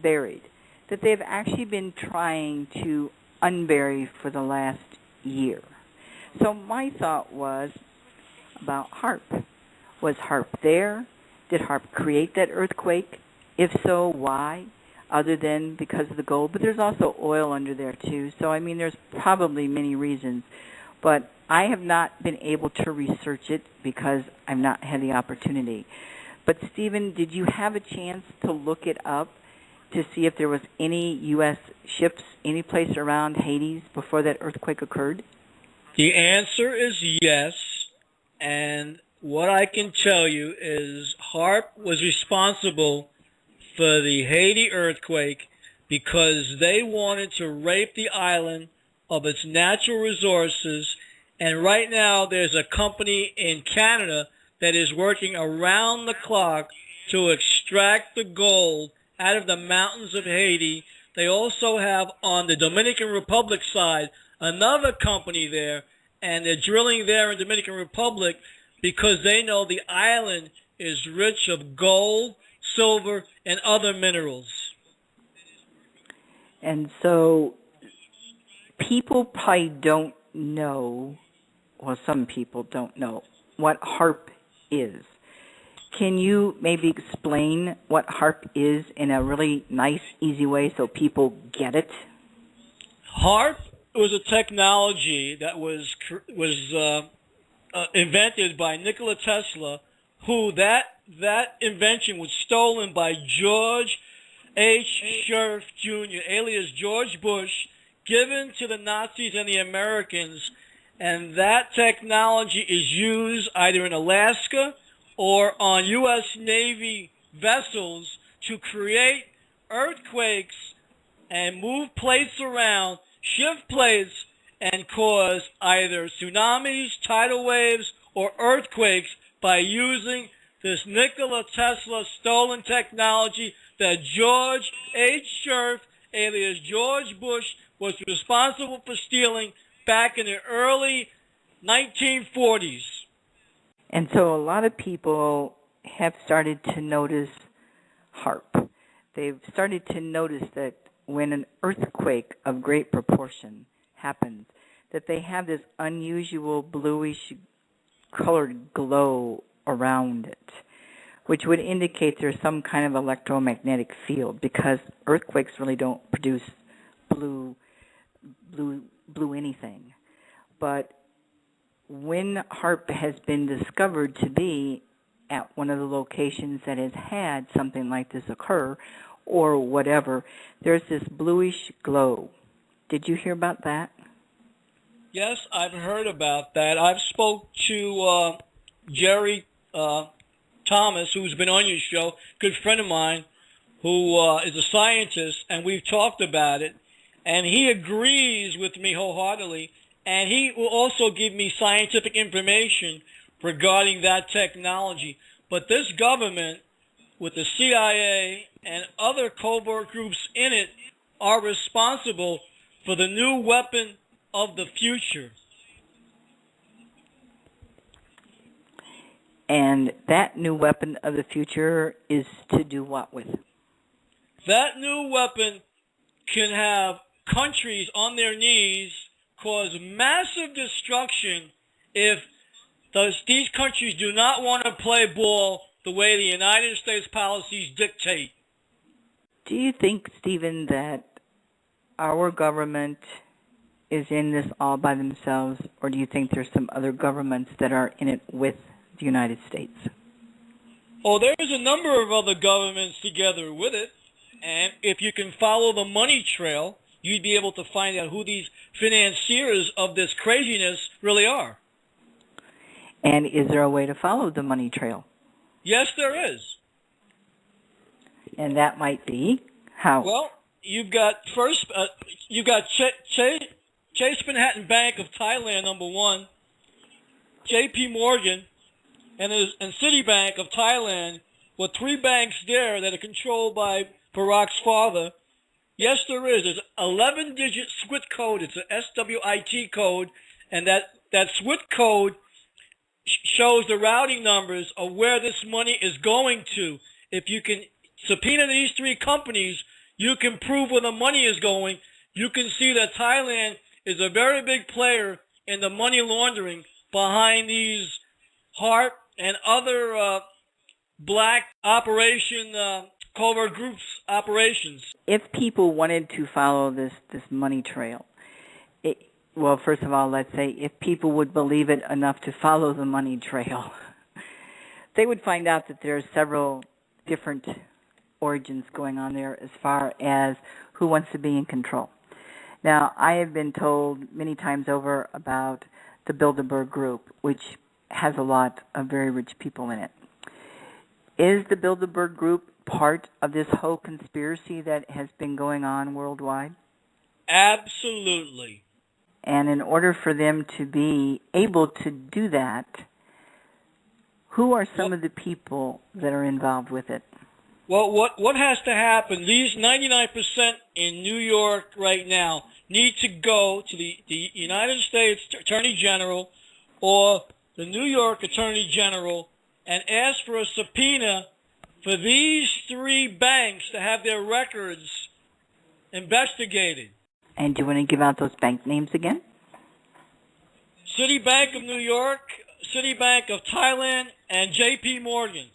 buried that they've actually been trying to unbury for the last year. So my thought was about HARP. Was HARP there? Did HARP create that earthquake? If so, why? Other than because of the gold, but there's also oil under there too. So I mean, there's probably many reasons, but I have not been able to research it because I've not had the opportunity. But Stephen, did you have a chance to look it up to see if there was any U.S. ships any place around Hades before that earthquake occurred? The answer is yes, and what I can tell you is HARP was responsible for the Haiti earthquake because they wanted to rape the island of its natural resources, and right now there's a company in Canada that is working around the clock to extract the gold out of the mountains of Haiti. They also have on the Dominican Republic side another company there, and they're drilling there in Dominican Republic because they know the island is rich of gold, silver, and other minerals. And so people probably don't know, well, some people don't know what HARP is. Can you maybe explain what HARP is in a really nice, easy way so people get it? HARP was a technology that was invented by Nikola Tesla, who that invention was stolen by George H. Scherf Jr., alias George Bush, given to the Nazis and the Americans, and that technology is used either in Alaska or on U.S. Navy vessels to create earthquakes and move plates around, shift plates, and cause either tsunamis, tidal waves, or earthquakes by using this Nikola Tesla stolen technology that George H. Scherf, alias George Bush, was responsible for stealing back in the early 1940s. And so a lot of people have started to notice HARP. They've started to notice that when an earthquake of great proportion happens, that they have this unusual bluish colored glow around it, which would indicate there's some kind of electromagnetic field, because earthquakes really don't produce blue anything. But when HARP has been discovered to be at one of the locations that has had something like this occur, or whatever, there's this bluish glow. Did you hear about that? Yes, I've heard about that. I've spoke to Jerry Thomas, who's been on your show, good friend of mine, who is a scientist, and we've talked about it, and he agrees with me wholeheartedly, and he will also give me scientific information regarding that technology. But this government, with the CIA and other covert groups in it, are responsible for the new weapon of the future. And that new weapon of the future is to do what with? That new weapon can have countries on their knees, cause massive destruction if these countries do not want to play ball the way the United States policies dictate. Do you think, Stephen, that our government is in this all by themselves, or do you think there's some other governments that are in it with the United States? Oh, there's a number of other governments together with it, and if you can follow the money trail, you'd be able to find out who these financiers of this craziness really are. And is there a way to follow the money trail? Yes, there is. And that might be how? Well, you've got Chase Manhattan Bank of Thailand, number one, J.P. Morgan, and Citibank of Thailand, with three banks there that are controlled by Barack's father. Yes, there is. There's an 11-digit SWIFT code. It's a SWIT code, and that SWIFT code shows the routing numbers of where this money is going to. If you can subpoena these three companies, you can prove where the money is going. You can see that Thailand is a very big player in the money laundering behind these HARP and other black operation covert groups operations. If people wanted to follow this money trail, well, first of all, let's say if people would believe it enough to follow the money trail, they would find out that there are several different origins going on there as far as who wants to be in control. Now, I have been told many times over about the Bilderberg Group, which has a lot of very rich people in it. Is the Bilderberg Group part of this whole conspiracy that has been going on worldwide? Absolutely. And in order for them to be able to do that, who are some of the people that are involved with it? Well, what has to happen, these 99% in New York right now need to go to the United States Attorney General or the New York Attorney General and ask for a subpoena for these 3 banks to have their records investigated. And do you want to give out those bank names again? Citibank of New York, Citibank of Thailand, and J.P. Morgan.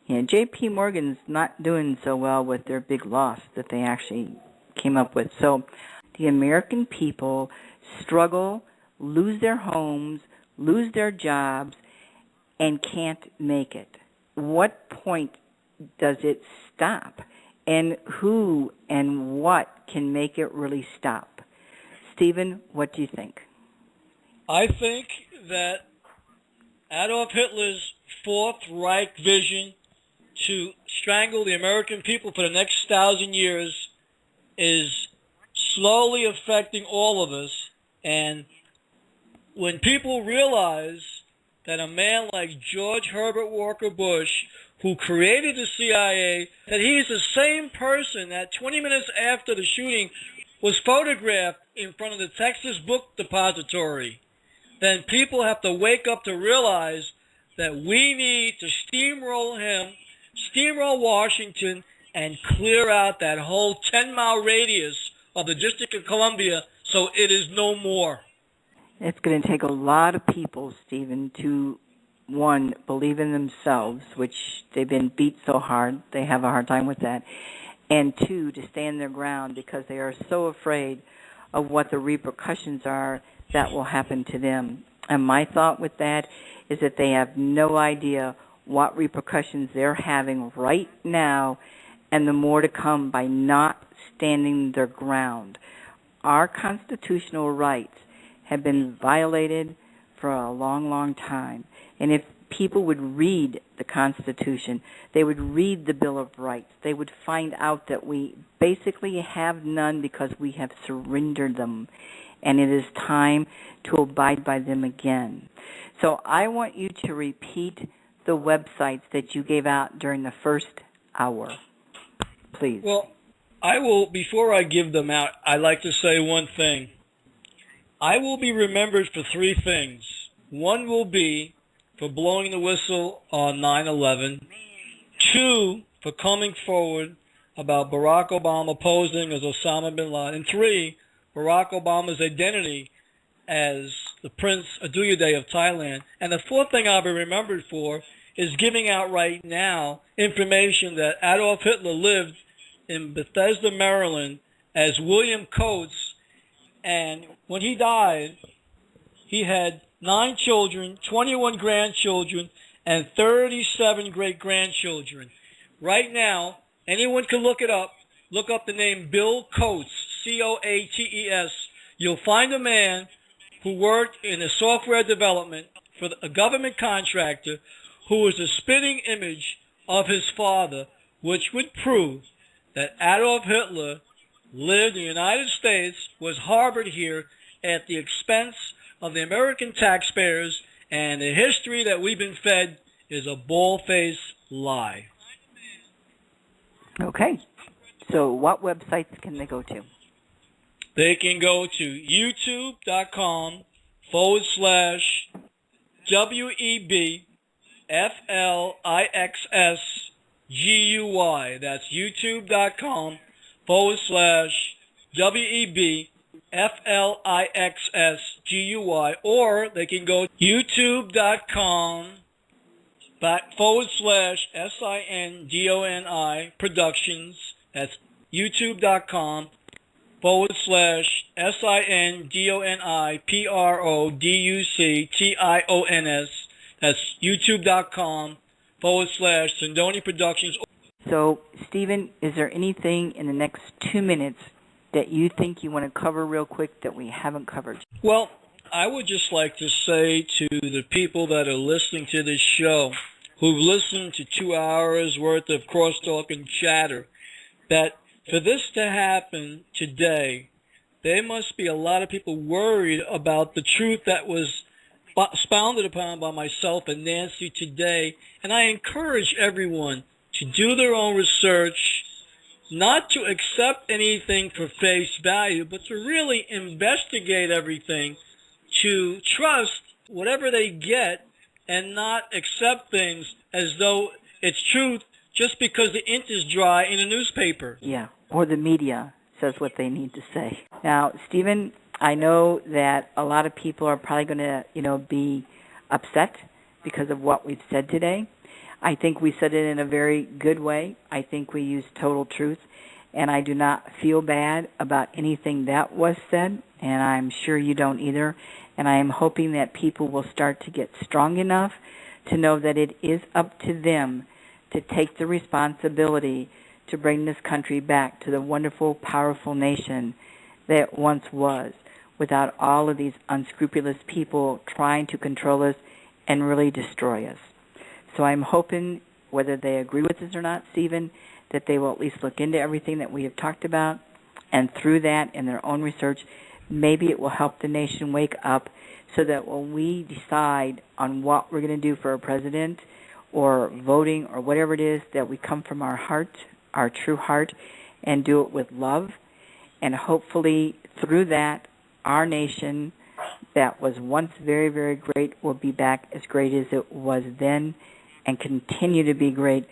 Yeah, J.P. Morgan's not doing so well with their big loss that they actually came up with. So the American people struggle, lose their homes, lose their jobs, and can't make it. What point does it stop? And who and what can make it really stop? Stephen, what do you think? I think that Adolf Hitler's Fourth Reich vision to strangle the American people for the next 1,000 years is slowly affecting all of us. And when people realize that a man like George Herbert Walker Bush, who created the CIA, that he's the same person that 20 minutes after the shooting was photographed in front of the Texas Book Depository, then people have to wake up to realize that we need to steamroll him, steamroll Washington, and clear out that whole 10-mile radius of the District of Columbia so it is no more. It's going to take a lot of people, Stephen, to, one, believe in themselves, which they've been beat so hard, they have a hard time with that, and two, to stand their ground because they are so afraid of what the repercussions are that will happen to them. And my thought with that is that they have no idea what repercussions they're having right now and the more to come by not standing their ground. Our constitutional rights have been violated for a long, long time. And if people would read the Constitution, they would read the Bill of Rights, they would find out that we basically have none because we have surrendered them. And it is time to abide by them again. So I want you to repeat the websites that you gave out during the first hour, please. Well, I will, before I give them out, I'd like to say one thing. I will be remembered for 3 things. One will be for blowing the whistle on 9/11. 2, for coming forward about Barack Obama posing as Osama bin Laden. And 3, Barack Obama's identity as the Prince Aduyade of Thailand. And the 4th thing I'll be remembered for is giving out right now information that Adolf Hitler lived in Bethesda, Maryland as William Coates. And when he died, he had 9 children, 21 grandchildren, and 37 great-grandchildren. Right now, anyone can look it up. Look up the name Bill Coates, C-O-A-T-E-S. You'll find a man who worked in the software development for a government contractor who was a spitting image of his father, which would prove that Adolf Hitler lived in the United States, was harbored here at the expense of the American taxpayers, and the history that we've been fed is a bald-faced lie. Okay. So what websites can they go to? They can go to youtube.com/WEBFLIXS GUI. That's youtube.com/WEBFLIXSGUI, or they can go youtube.com/SINDONI Productions. That's youtube.com/SINDONI PRODUCTIONS. That's youtube.com/Sindoni Productions. So, Stephen, is there anything in the next 2 minutes that you think you want to cover real quick that we haven't covered? Well, I would just like to say to the people that are listening to this show, who've listened to 2 hours worth of crosstalk and chatter, that for this to happen today, there must be a lot of people worried about the truth that was expounded upon by myself and Nancy today. And I encourage everyone to do their own research, not to accept anything for face value, but to really investigate everything, to trust whatever they get and not accept things as though it's truth just because the ink is dry in a newspaper. Yeah, or the media says what they need to say. Now, Stephen, I know that a lot of people are probably going to, be upset because of what we've said today. I think we said it in a very good way. I think we used total truth, and I do not feel bad about anything that was said, and I'm sure you don't either. And I am hoping that people will start to get strong enough to know that it is up to them to take the responsibility to bring this country back to the wonderful, powerful nation that it once was, without all of these unscrupulous people trying to control us and really destroy us. So I'm hoping, whether they agree with us or not, Stephen, that they will at least look into everything that we have talked about, and through that, in their own research, maybe it will help the nation wake up so that when we decide on what we're going to do for our president or voting or whatever it is, that we come from our heart, our true heart, and do it with love. And hopefully through that, our nation that was once very, very great will be back as great as it was then, and continue to be great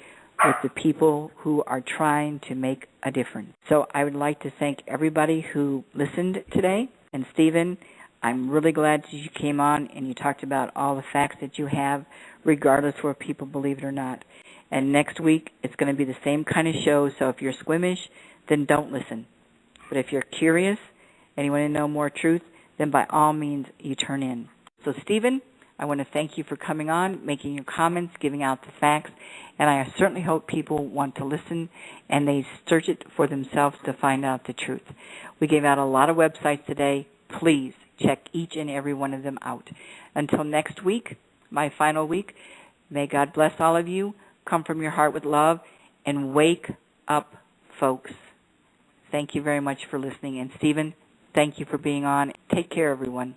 with the people who are trying to make a difference. So I would like to thank everybody who listened today. And Stephen, I'm really glad that you came on and you talked about all the facts that you have, regardless where people believe it or not. And next week, it's going to be the same kind of show, so if you're squeamish, then don't listen. But if you're curious and you want to know more truth, then by all means, you turn in. So Stephen, I want to thank you for coming on, making your comments, giving out the facts, and I certainly hope people want to listen and they search it for themselves to find out the truth. We gave out a lot of websites today. Please check each and every one of them out. Until next week, my final week, may God bless all of you. Come from your heart with love, and wake up, folks. Thank you very much for listening. And Stephen, thank you for being on. Take care, everyone.